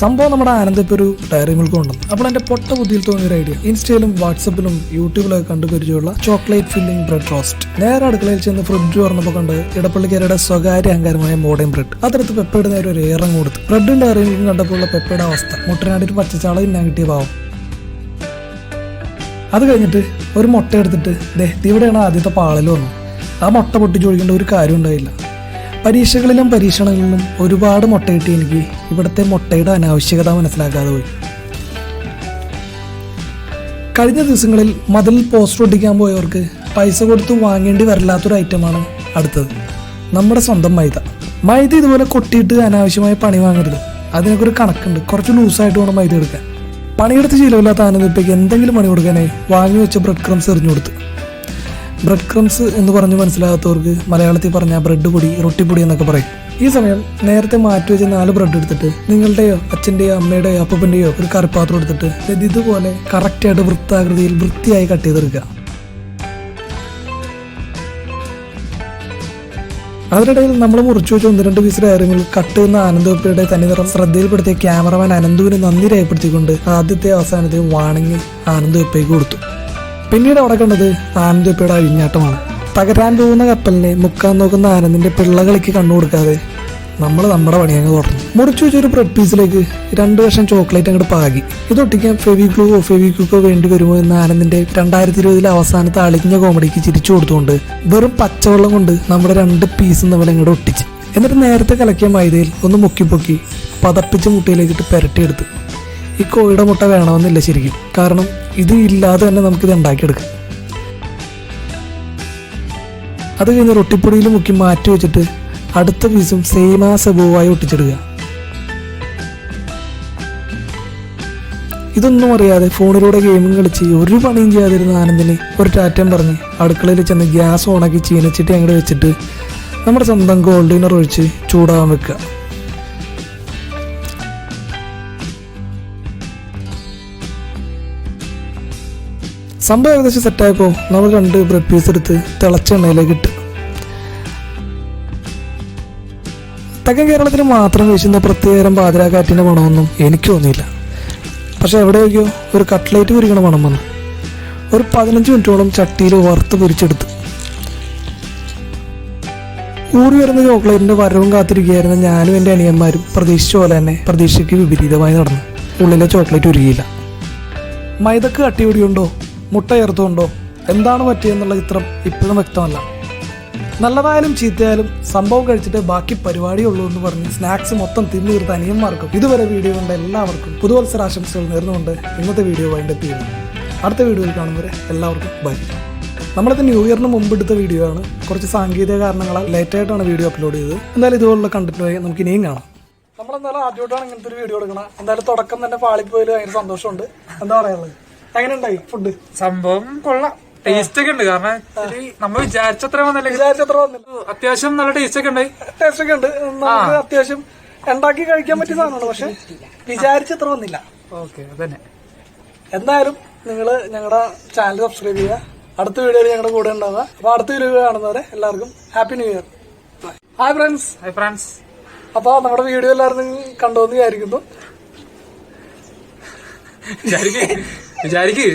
സംഭവം നമ്മുടെ ആനന്ദ് ഇപ്പോൾ ഒരു ഡയറി മിൽക്ക് കൊണ്ടുവന്നു. അപ്പോൾ എൻ്റെ പൊട്ട ബുദ്ധിയിൽ തോന്നിയൊരു ഐഡിയ, ഇൻസ്റ്റയിലും വാട്സപ്പിലും യൂട്യൂബിലൊക്കെ കണ്ടുപരിചയമുള്ള ചോക്ലേറ്റ് ഫില്ലിംഗ് ബ്രെഡ് റോസ്റ്റ്. നേരെ അടുക്കളയിൽ ചെന്ന് ഫ്രിഡ്ജ് തുറന്നപ്പോൾ കണ്ട് ഇടപ്പള്ളിക്കാരുടെ സ്വകാര്യ അഹങ്കാരമായ മോഡേൺ ബ്രെഡ്. അതെടുത്ത് പെപ്പയുടെ നേരെ ഒരു ഏറം കൊടുത്തു. ബ്രെഡും ഡയറി മിൽക്കും കണ്ടപ്പോൾ പെപ്പയുടെ അവസ്ഥ, മുട്ടനാടിയിട്ട് പച്ചച്ചാള തിന്നാൻ കിട്ടിയ പാവം. അത് കഴിഞ്ഞിട്ട് ഒരു മുട്ട എടുത്തിട്ട് ഇവിടെയാണ് ആദ്യത്തെ പാളൽ വന്നു. ആ മുട്ട പൊട്ടിച്ച് ഒഴിക്കേണ്ട ഒരു കാര്യം ഉണ്ടായില്ല. പരീക്ഷകളിലും പരീക്ഷണങ്ങളിലും ഒരുപാട് മുട്ട കിട്ടി എനിക്ക് ഇവിടുത്തെ മുട്ടയുടെ അനാവശ്യകത മനസ്സിലാക്കാതെ പോയി. കഴിഞ്ഞ ദിവസങ്ങളിൽ മതിലിൽ പോസ്റ്റർ ഒട്ടിക്കാൻ പോയവർക്ക് പൈസ കൊടുത്ത് വാങ്ങേണ്ടി വരില്ലാത്തൊരു ഐറ്റമാണ് അടുത്തത്, നമ്മുടെ സ്വന്തം മൈദ ഇതുപോലെ കൊട്ടിയിട്ട് അനാവശ്യമായ പണി വാങ്ങരുത്. അതിനൊക്കെ ഒരു കണക്കുണ്ട്. കുറച്ച് ലൂസായിട്ട് വേണം മൈദ എടുക്കാൻ. പണിയെടുത്ത് ശീലമില്ലാത്ത ആനന്ദിപ്പേക്ക് എന്തെങ്കിലും പണി കൊടുക്കാനായി വാങ്ങി വെച്ച ബ്രെഡ് ക്രംസ് എറിഞ്ഞു കൊടുത്ത്. ബ്രെഡ് ക്രംസ് എന്ന് പറഞ്ഞ് മനസ്സിലാകാത്തവർക്ക് മലയാളത്തിൽ പറഞ്ഞ ബ്രെഡ് പൊടി, റൊട്ടിപ്പൊടി എന്നൊക്കെ പറയും. ഈ സമയം നേരത്തെ മാറ്റി വെച്ച 4 ബ്രെഡ് എടുത്തിട്ട് നിങ്ങളുടെയോ അച്ഛൻ്റെയോ അമ്മയുടെയോ അപ്പൂപ്പൻ്റെയോ ഒരു കറിപ്പാത്രം എടുത്തിട്ട് ഇതുപോലെ കറക്റ്റായിട്ട് വൃത്താകൃതിയിൽ വൃത്തിയായി കട്ട് ചെയ്തെടുക്കുക. അതിനിടയിൽ നമ്മൾ മുറിച്ചു വെച്ച 1-2 പീസ് ഡയറി മിൽക്ക് കട്ട് ചെയ്യുന്ന ആനന്ദപ്പയുടെ തനിനിറം ശ്രദ്ധയിൽപ്പെടുത്തിയ ക്യാമറമാൻ അനന്തുവിന് നന്ദി രേഖപ്പെടുത്തിക്കൊണ്ട് ആദ്യത്തെ അവസാനത്തെയും വാണിംഗ് ആനന്ദപ്പയ്ക്ക് കൊടുത്തു. പിന്നീട് അവിടെ കണ്ടത് ആനന്ദപ്പയുടെ അഴിഞ്ഞാട്ടമാണ്. തകരാൻ പോകുന്ന കപ്പലിനെ മുക്കാൻ നോക്കുന്ന ആനന്ദിന്റെ പിള്ളകളിക്ക് കണ്ണു കൊടുക്കാതെ നമ്മൾ നമ്മുടെ പണി അങ്ങ് തുടങ്ങി. മുറിച്ചു വെച്ചൊരു ബ്രെഡ് പീസിലേക്ക് 2 കഷ്ണം ചോക്ലേറ്റ് അങ്ങോട്ട് പാകി. ഇതൊട്ടിക്കാൻ ഫെവിക്വിക്കോ വേണ്ടി വരുമോ എന്ന ആനന്ദിന്റെ 2020 അവസാനത്തെ അളിഞ്ഞ കോമഡിക്ക് ചിരിച്ചു കൊടുത്തുകൊണ്ട് വെറും പച്ചവെള്ളം കൊണ്ട് നമ്മുടെ 2 പീസും തമ്മിൽ അങ്ങോട്ട് ഒട്ടിച്ച്, എന്നിട്ട് നേരത്തെ കലക്കിയ മൈദയിൽ ഒന്ന് മുക്കി പതപ്പിച്ച മുട്ടയിലേക്കിട്ട് പെരട്ടിയെടുത്ത്. ഈ കോഴിയുടെ മുട്ട വേണമെന്നില്ല ശരിക്കും, കാരണം ഇത് ഇല്ലാതെ തന്നെ നമുക്കിത് ഉണ്ടാക്കിയെടുക്കാം. അത് കഴിഞ്ഞ് റൊട്ടിപ്പൊടിയിൽ മുക്കി മാറ്റി വെച്ചിട്ട് അടുത്ത പീസും സെയിം ആ സബുവായി ഒട്ടിച്ചെടുക്കുക. ഇതൊന്നും അറിയാതെ ഫോണിലൂടെ ഗെയിമും കളിച്ച് ഒരു പണിയും ചെയ്യാതിരുന്ന ആനന്ദിന് ഒരു ടാറ്റം പറഞ്ഞ് അടുക്കളയിൽ ചെന്ന് ഗ്യാസ് ഓണാക്കി ചീനച്ചിട്ട് അങ്ങോട്ട് വെച്ചിട്ട് നമ്മുടെ സ്വന്തം ഗോൾഡ് വിന്നർ ഒഴിച്ച് ചൂടാവാൻ വെക്കുക. സംഭവം ഏകദേശം സെറ്റായപ്പോൾ നമ്മൾ 2 ബ്രെഡ് പീസ് എടുത്ത് തിളച്ച എണ്ണയിലേക്ക് ഇട്ട്. തെക്കൻ കേരളത്തിൽ മാത്രം വീശുന്ന പ്രത്യേകം പാതിരാക്കാറ്റിൻ്റെ മണമൊന്നും എനിക്ക് തോന്നിയില്ല. പക്ഷെ എവിടെയൊക്കെയോ ഒരു കട്ട്ലേറ്റ് പൊരിക്കണ മണം വന്നു. ഒരു 15 മിനിറ്റോളം ചട്ടിയിൽ വറുത്ത് പൊരിച്ചെടുത്ത്. ഊറി വരുന്ന ചോക്ലേറ്റിൻ്റെ വരവും കാത്തിരിക്കുകയായിരുന്ന ഞാനും എൻ്റെ അനിയന്മാരും പ്രതീക്ഷിച്ച പോലെ തന്നെ പ്രതീക്ഷയ്ക്ക് വിപരീതമായി നടന്നു. ഉള്ളിലെ ചോക്ലേറ്റ് ഉരുകിയില്ല. മൈദക്ക് കട്ടിപിടിയുണ്ടോ, മുട്ട ചേർത്തുകൊണ്ടോ, എന്താണ് പറ്റിയെന്നുള്ള ചിത്രം ഇപ്പോഴും വ്യക്തമല്ല. നല്ലതായാലും ചീത്തയായാലും സംഭവം കഴിച്ചിട്ട് ബാക്കി പരിപാടിയുള്ളൂ എന്ന് പറഞ്ഞ് സ്നാക്സ് മൊത്തം തിന്നു തീർത്ത അനിയന്മാർക്കും ഇതുവരെ വീഡിയോ കണ്ട എല്ലാവർക്കും പുതുവത്സരാശംസകൾ നേർന്നുകൊണ്ട് ഇന്നത്തെ വീഡിയോ വൈൻഡപ്പ് ചെയ്യുന്നു. അടുത്ത വീഡിയോയിൽ കാണുന്നവരെ എല്ലാവർക്കും ബൈ. നമ്മളിത് ന്യൂ ഇയറിന് മുമ്പ് എടുത്ത വീഡിയോ ആണ്. കുറച്ച് സാങ്കേതിക കാരണങ്ങളാൽ ലേറ്റായിട്ടാണ് വീഡിയോ അപ്ലോഡ് ചെയ്തത്. എന്തായാലും ഇതുപോലുള്ള കണ്ടന്റുമായി നമുക്ക് ഇനിയും കാണാം. നമ്മളെന്തായാലും ആദ്യമായിട്ടാണ് ഇങ്ങനത്തെ ഒരു വീഡിയോ എടുക്കണം. എന്തായാലും തുടക്കം തന്നെ പാളിപ്പോയിൽ ഭയങ്കര സന്തോഷമുണ്ട്. എന്താ പറയാനുള്ളത്? എങ്ങനെ ഉണ്ടായി ഫുഡ്? സംഭവം കൊള്ളാം, ടേസ്റ്റ് ഒക്കെ ഉണ്ട്. കാരണം നമ്മൾ വിചാരിച്ചത്ര വന്നില്ല, അത്യാവശ്യം നല്ല ടേസ്റ്റ് ഒക്കെ ഉണ്ടായി. ടേസ്റ്റ് ഒക്കെ ഉണ്ട്. നമുക്ക് അത്യാവശ്യം ഉണ്ടാക്കി കഴിക്കാൻ പറ്റിയ സാധനമാണ്. പക്ഷെ വിചാരിച്ചത്ര വന്നില്ല. ഓക്കെ, അതന്നെ. എന്തായാലും നിങ്ങള് ഞങ്ങളുടെ ചാനൽ സബ്സ്ക്രൈബ് ചെയ്യുക. അടുത്ത വീഡിയോയിൽ ഞങ്ങളുടെ കൂടെ ഉണ്ടാവുക. അപ്പൊ അടുത്ത വീഡിയോ കാണുന്നവരെ എല്ലാവർക്കും happy new year. Hi friends. Hi friends. അപ്പൊ നമ്മുടെ വീഡിയോ എല്ലാവരും കണ്ടോന്ന് വിചാരിക്കുന്നു. വിചാരിക്കേ